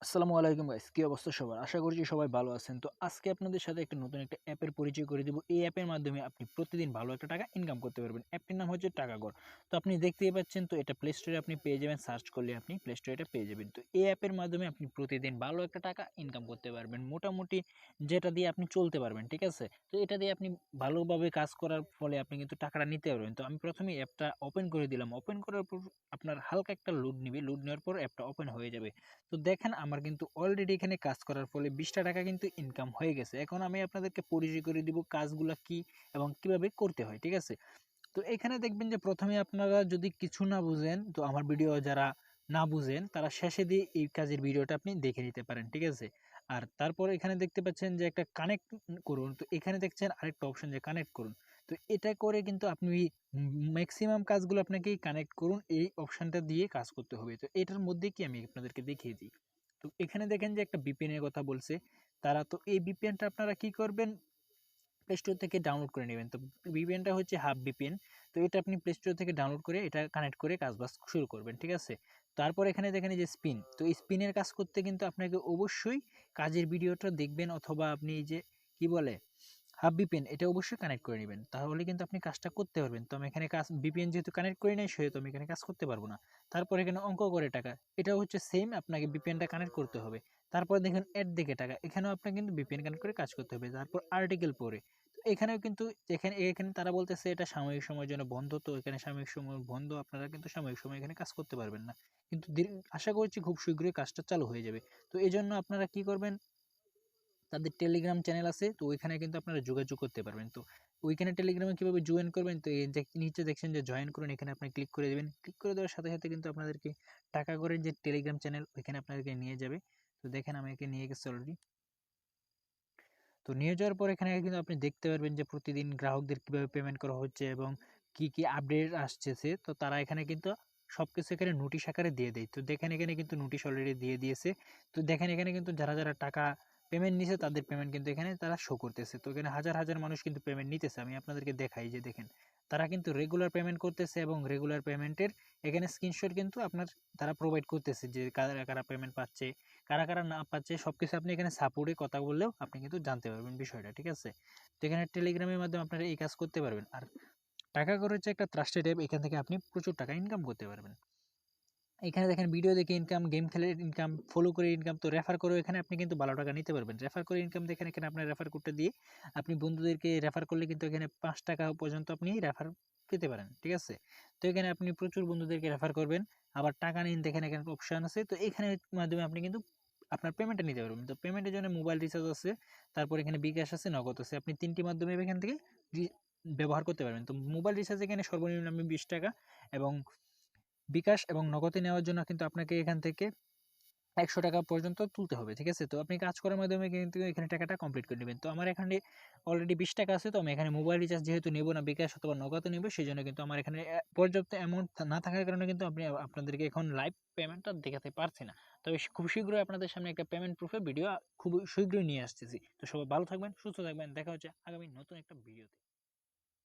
আসসালামু আলাইকুম গাইস, কি অবস্থা সবার? আশা করছি সবাই ভালো আছেন। তো আজকে আপনাদের সাথে একটা নতুন একটা অ্যাপের পরিচয় করে দিব। এই অ্যাপের মাধ্যমে আপনি প্রতিদিন ভালো একটা টাকা ইনকাম করতে পারবেন। অ্যাপটির নাম হচ্ছে টাকাঘর। তো আপনি দেখতেই পাচ্ছেন, তো এটা প্লে স্টোরে আপনি পেয়ে যাবেন, সার্চ করলে আপনি প্লে স্টোরে এটা পেয়ে যাবেন। তো এই অ্যাপের মাধ্যমে আপনি প্রতিদিন ভালো একটা টাকা ইনকাম করতে পারবেন। মোটামুটি যেটা দিয়ে আপনি চলতে পারবেন, ঠিক আছে? তো এটা দিয়ে আপনি ভালোভাবে কাজ করার ফলে আপনি কিন্তু টাকাটা নিতে পারবেন। তো আমি প্রথমেই অ্যাপটা ওপেন করে দিলাম। ওপেন করার পর আপনার হালকা একটা লোড নিবে। লোড নেওয়ার পর অ্যাপটা ওপেন হয়ে যাবে। তো দেখেন, আমার কিন্তু অলরেডি এখানে কাজ করার ফলে 20টা টাকা কিন্তু ইনকাম হয়ে গেছে। এখন আমি আপনাদেরকে পরিচয় করে দিব কাজগুলা কি এবং কিভাবে করতে হয়, ঠিক আছে? তো এখানে দেখবেন যে প্রথমে আপনারা যদি কিছু না বুঝেন, তো আমার ভিডিও যারা না বুঝেন তারা শেষে দিয়ে এই কাজের ভিডিওটা আপনি দেখে নিতে পারেন, ঠিক আছে? আর তারপর এখানে দেখতে পাচ্ছেন যে একটা কানেক্ট করুন। তো এখানে দেখছেন আরেকটা অপশন যে কানেক্ট করুন। তো এটা করে কিন্তু আপনি ম্যাক্সিমাম কাজগুলো আপনাকে কানেক্ট করুন এই অপশনটা দিয়ে কাজ করতে হবে। তো এটার মধ্যে কি আমি আপনাদেরকে দেখিয়ে দিই। তো এখানে দেখেন যে একটা বিপিএন এর কথা বলছে তারা। তো এই বিপিএনটা আপনারা কি করবেন, প্লে স্টোর থেকে ডাউনলোড করে নেবেন। তো ভিপিএনটা হচ্ছে হাব ভিপিএন। তো এটা আপনি প্লে স্টোর থেকে ডাউনলোড করে এটা কানেক্ট করে কাজবাজ শুরু করবেন, ঠিক আছে? তারপর এখানে দেখেন এই যে স্পিন। তো এই স্পিনের কাজ করতে কিন্তু আপনাকে অবশ্যই কাজের ভিডিওটা দেখবেন, অথবা আপনি এই যে কি বলে হাব ভিপিএন, এটা অবশ্যই কানেক্ট করে নেবেন, তাহলে কিন্তু আপনি কাজটা করতে পারবেন। তো আমি এখানে কাজ ভিপিএন যেহেতু কানেক্ট করি নাই, সেহেতু আমি এখানে কাজ করতে পারবো না। তারপর এখানে অঙ্ক করে টাকা, এটাও হচ্ছে সেম, আপনাকে ভিপিএনটা কানেক্ট করতে হবে। তারপর দেখেন অ্যাড দেখে টাকা, এখানেও আপনাকে কিন্তু ভিপিএন কানেক্ট করে কাজ করতে হবে। তারপর আর্টিকেল পড়ে, তো এখানেও কিন্তু এখানে এখানে তারা বলতেছে এটা সাময়িক সময়ের জন্য বন্ধ। তো এখানে সাময়িক সময় বন্ধ, আপনারা কিন্তু সাময়িক সময় এখানে কাজ করতে পারবেন না, কিন্তু আশা করছি খুব শীঘ্রই কাজটা চালু হয়ে যাবে। তো এই জন্য আপনারা কি করবেন, তাদের টেলিগ্রাম চ্যানেল আছে, তো ওইখানে কিন্তু আপনারা যোগাযোগ করতে পারবেন। তো ওইখানে টেলিগ্রামে কিভাবে জয়েন করবেন, তো এই যে নিচে দেখছেন যে জয়েন করুন, এখানে আপনি ক্লিক করে দেবেন। ক্লিক করে দেওয়ার সাথে সাথে কিন্তু আপনাদেরকে টাকা করে যে টেলিগ্রাম চ্যানেল, ওইখানে আপনাদেরকে নিয়ে যাবে। তো দেখেন আমাকে নিয়ে গেছে অলরেডি। তো নিয়ে যাওয়ার পর এখানে কিন্তু আপনি দেখতে পারবেন যে প্রতিদিন গ্রাহকদের কিভাবে পেমেন্ট করা হচ্ছে এবং কি কি আপডেট আসছে। তো তারা এখানে কিন্তু সবকিছু এখানে নোটিশ আকারে দিয়ে দেয়। তো দেখেন এখানে কিন্তু নোটিশ অলরেডি দিয়ে দিয়েছে। তো দেখেন এখানে কিন্তু যারা যারা টাকা পেমেন্ট নিছে তাদের পেমেন্ট কিন্তু এখানে তারা শো করতেছে। তো এখানে হাজার হাজার মানুষ কিন্তু পেমেন্ট নিতেছে। আমি আপনাদেরকে দেখাই যে দেখেন, তারা কিন্তু রেগুলার পেমেন্ট করতেছে এবং রেগুলার পেমেন্টের এখানে স্ক্রিনশট কিন্তু আপনার তারা প্রোভাইড করতেছে যে কারা কারা পেমেন্ট পাচ্ছে, কারা কারা না পাচ্ছে, সবকিছু আপনি এখানে সাপোর্টে কথা বললেও আপনি কিন্তু জানতে পারবেন বিষয়টা, ঠিক আছে? তো এখানে টেলিগ্রামের মাধ্যমে আপনারা এই কাজ করতে পারবেন। আর টাকা করে হচ্ছে একটা ট্রাস্টেড অ্যাপ, এখান থেকে আপনি প্রচুর টাকা ইনকাম করতে পারবেন। এখানে দেখেন ভিডিও দেখে ইনকাম, গেম খেলে ইনকাম, ফলো করে ইনকাম। তো রেফার করেও এখানে আপনি কিন্তু ভালো টাকা নিতে পারবেন। রেফার করে ইনকাম দেখেন, এখানে আপনার রেফার করতে দিয়ে আপনি বন্ধুদেরকে রেফার করলে কিন্তু এখানে 5 টাকা পর্যন্ত আপনি রেফার পেতে পারেন, ঠিক আছে? তো এখানে আপনি প্রচুর বন্ধুদেরকে রেফার করবেন। আবার টাকা নিন, দেখেন এখানে অপশন আছে। তো এখানে মাধ্যমে আপনি কিন্তু আপনার পেমেন্টটা নিতে পারবেন। তো পেমেন্টের জন্য মোবাইল রিচার্জ আছে, তারপর এখানে বিকাশ আছে, নগদ আছে। আপনি 3টি মাধ্যমে এখান থেকে ব্যবহার করতে পারবেন। তো মোবাইল রিচার্জ এখানে সর্বনিম্ন আমি 20 টাকা, এবং বিকাশ এবং নগদে নেওয়ার জন্য কিন্তু আপনাকে এখান থেকে 100 টাকা পর্যন্ত তুলতে হবে, ঠিক আছে? তো আপনি কাজ করার মাধ্যমে কিন্তু এখানে টাকাটা কমপ্লিট করে নেবেন। তো আমার এখানে অলরেডি 20 টাকা আছে। তো আমি এখানে মোবাইল রিচার্জ যেহেতু নেব না, বিকাশ অথবা নগদে নেব, সেই জন্য কিন্তু আমার এখানে পর্যাপ্ত অ্যামাউন্ট না থাকার কারণে কিন্তু আপনি আপনাদেরকে এখন লাইভ পেমেন্টটা দেখাতে পারছি না। তবে খুব শীঘ্রই আপনাদের সামনে একটা পেমেন্ট প্রুফের ভিডিও খুব শীঘ্রই নিয়ে আসতেছি। তো সবাই ভালো থাকবেন, সুস্থ থাকবেন। দেখা হচ্ছে আগামী নতুন একটা ভিডিওতে।